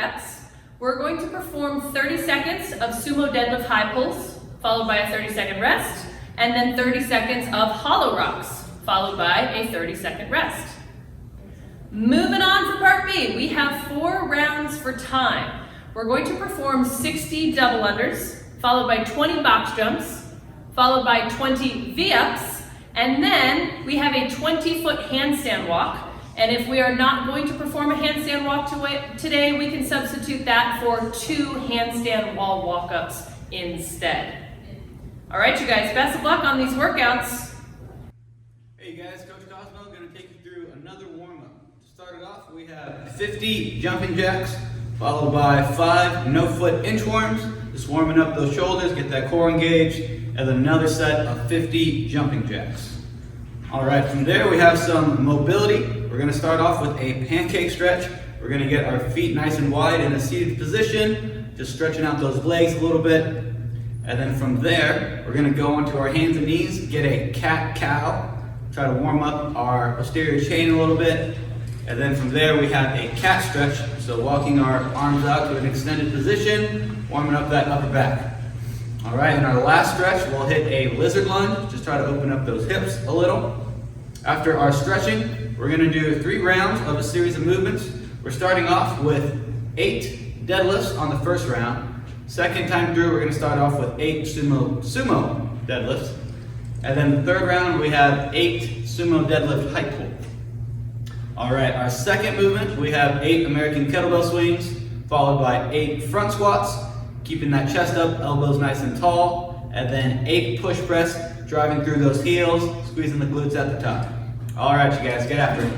reps, we're going to perform 30 seconds of sumo deadlift high pulls, followed by a 30-second rest, and then 30 seconds of hollow rocks, followed by a 30-second rest. Moving on for part B, we have 4 rounds for time. We're going to perform 60 double unders, followed by 20 box jumps, followed by 20 V-ups, and then we have a 20-foot handstand walk. And if we are not going to perform a handstand walk today, we can substitute that for 2 handstand wall walk-ups instead. All right, you guys, best of luck on these workouts. Hey guys, Coach Cosmo is going to take you through another warm-up. To start it off, we have 50 jumping jacks, followed by 5 no-foot inchworms, just warming up those shoulders, get that core engaged, and then another set of 50 jumping jacks. All right, from there we have some mobility. We're going to start off with a pancake stretch. We're going to get our feet nice and wide in a seated position, just stretching out those legs a little bit. And then from there, we're going to go onto our hands and knees, get a cat-cow, try to warm up our posterior chain a little bit. And then from there we have a cat stretch, so walking our arms out to an extended position, warming up that upper back. All right, in our last stretch, we'll hit a lizard lunge, just try to open up those hips a little. After our stretching, we're going to do 3 rounds of a series of movements. We're starting off with 8 deadlifts on the first round. Second time through, we're going to start off with 8 sumo deadlifts. And then the third round, we have 8 sumo deadlift height pull. All right, our second movement, we have 8 American kettlebell swings, followed by 8 front squats, keeping that chest up, elbows nice and tall, and then 8 push press, driving through those heels, squeezing the glutes at the top. All right, you guys, get after it.